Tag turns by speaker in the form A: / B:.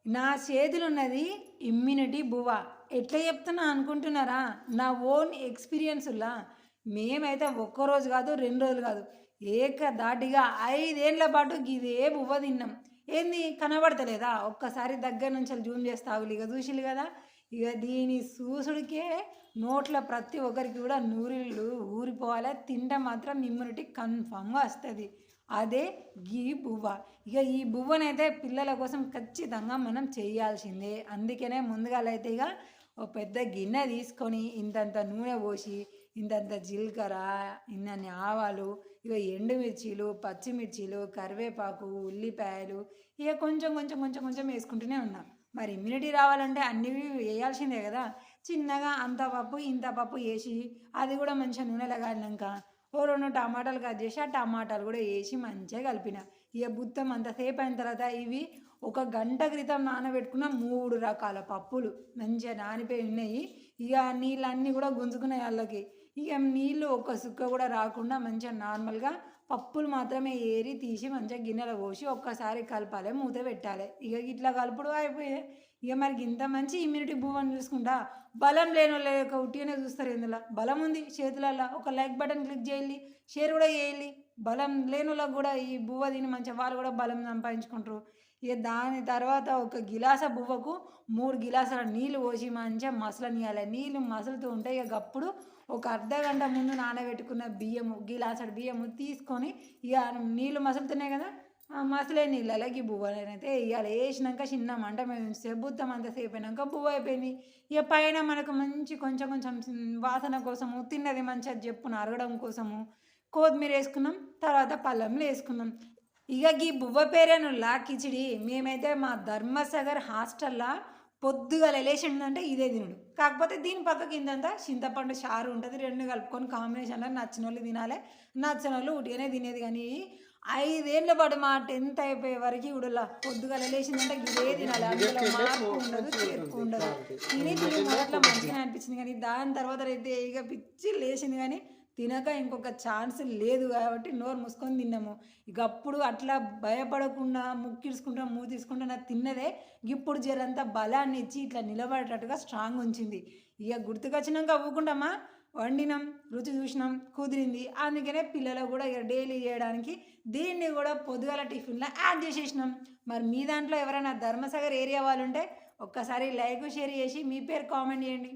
A: నా చేతులున్నది ఇమ్యూనిటీ బువ్వ. ఎట్లా చెప్తున్నా అనుకుంటున్నారా? నా ఓన్ ఎక్స్‌పీరియన్స్‌లా మేమైతే ఒక్కరోజు కాదు, 2 రోజులు కాదు. ఏకధాటిగా 5 ఏళ్ల పాటు గిదే బువ్వ తిన్నాం. ఏంది కనబడతలేదా? ఒక్కసారి దగ్గర నుంచెల్లి జూమ్ చేసి ఆగులు. ఇగ చూసిల్లు కదా! ఇగ దీని సూసుడికే నోట్ల ప్రతి ఒక్కరికి కూడా నూరిళ్ళు ఊరిపోవాలే. తింటే మాత్రం ఇమ్యూనిటీ కన్ఫర్మ్‌గా వస్తది. అదే గీ బువ్వ. ఇక ఈ బువ్వనైతే పిల్లల కోసం ఖచ్చితంగా మనం చేయాల్సిందే. అందుకనే ముందుగాలైతే ఇక ఓ పెద్ద గిన్నె తీసుకొని ఇంతంత నూనె పోసి, ఇంతంత జీలకర్ర, ఇన్నన్ని ఆవాలు, ఇక ఎండుమిర్చీలు, పచ్చిమిర్చీలు, కరివేపాకు, ఉల్లిపాయలు ఇక కొంచెం కొంచెం కొంచెం కొంచెం వేసుకుంటూనే ఉన్నా. మరి ఇమ్యూనిటీ రావాలంటే అన్నీ వేయాల్సిందే కదా! చిన్నగా అంత పప్పు, ఇంత పప్పు వేసి అది కూడా మంచిగా నూనెలో కాలినాక ఓ 2 టమాటాలు కట్ చేసి ఆ టమాటాలు కూడా వేసి మంచిగా కలిపిన. ఇక మొత్తం అంతసేపు అయిన తర్వాత ఇవి ఒక గంట క్రితం నానబెట్టుకున్న 3 రకాల పప్పులు మంచిగా నానిపోయి ఉన్నాయి. ఇక నీళ్ళన్నీ కూడా గుంజుకున్నాయి వాళ్ళకి. ఇక నీళ్ళు ఒక్క సుక్క కూడా రాకుండా మంచిగా నార్మల్గా పప్పులు మాత్రమే ఏరి తీసి మంచిగా గిన్నెలో పోసి ఒక్కసారి కలపాలి, మూత పెట్టాలి. ఇక ఇట్లా కలుపుడు అయిపోయే. ఇక మరి ఇంత మంచి ఇమ్యూనిటీ బువ్వని చూసుకుంటా బలం లేనోళ్ళ యొక్క ఉట్టిగానే చూస్తారు. ఇందులో బలం ఉంది చేతులల్లో. ఒక లైక్ బటన్ క్లిక్ చేయాలి, షేర్ కూడా చేయాలి. బలం లేనోళ్ళకి కూడా ఈ బువ్వ తిని మంచిగా వాళ్ళు కూడా బలం సంపాదించుకుంటారు. ఇక దాని తర్వాత ఒక గిలాస బువ్వకు 3 గిలాసాల నీళ్ళు పోసి మంచిగా మసలనియాలి. నీళ్ళు మసులుతూ ఉంటే ఇక అప్పుడు ఒక అర్ధగంట ముందు నానబెట్టుకున్న బియ్యము, గిలాసడు బియ్యము తీసుకొని ఇక నీళ్ళు మసులుతున్నాయి కదా! ఆ మసలే నీళ్ళలోకి ఈ బువ్వలనైతే వేయాలి. వేసినాక చిన్న మంట మీద ఉంచితే బుత్తం అంతసేపు అయినాక బువ్వ అయిపోయింది. ఇక పైన మనకు మంచి కొంచెం కొంచెం వాసన కోసము, తిన్నది మంచిగా జప్పున అరగడం కోసము కొత్తిమీర వేసుకున్నాం. తర్వాత పళ్ళెంలో వేసుకున్నాం. ఇక గీ బువ్వ పేరేనుల్లా కిచిడి. మేమైతే మా ధర్మసాగర్ హాస్టల్లా పొద్దుగాల లేచిందంటే ఇదే తినుడు. కాకపోతే దీని పక్కకి ఇంతంతా చింతపండు చారు ఉంటుంది. 2 కలుపుకొని కాంబినేషన్లో నచ్చినోళ్ళు తినాలి, నచ్చనోళ్ళు ఉట్టిగానే తినేది. కానీ 5 ఏళ్ల పాటు మా 10th అయిపోయే వరకు కూడా పొద్దుగాల లేచిందంటే ఇదే తినాలి. అందులో మార్పు ఉండదు, చేర్పు ఉండదు. తిని తిని మొదట్లో మంచిగానే అనిపించింది. కానీ దాని తర్వాత అయితే ఇక పిచ్చి లేచింది. కానీ తినక ఇంకొక ఛాన్స్ లేదు కాబట్టి నోరు మూసుకొని తిన్నాము. ఇక అప్పుడు అట్లా భయపడకుండా ముక్కిడ్చుకుంటా మూతి నాకు తిన్నదే ఇప్పుడు జరంతా బలాన్ని ఇచ్చి ఇట్లా నిలబడేటట్టుగా స్ట్రాంగ్ ఉంచింది. ఇక గుర్తుకొచ్చినాక అవ్వకుండామా వండినాం, రుచి చూసినాం, కుదిరింది. అందుకనే పిల్లలకు కూడా ఇక డైలీ చేయడానికి దీన్ని కూడా పొద్దుగాల టిఫిన్లో యాడ్ చేసేసినాం. మరి మీ దాంట్లో ఎవరైనా ధర్మసాగర్ ఏరియా వాళ్ళు ఉంటే ఒక్కసారి లైక్ షేర్ చేసి మీ పేరు కామెంట్ చేయండి.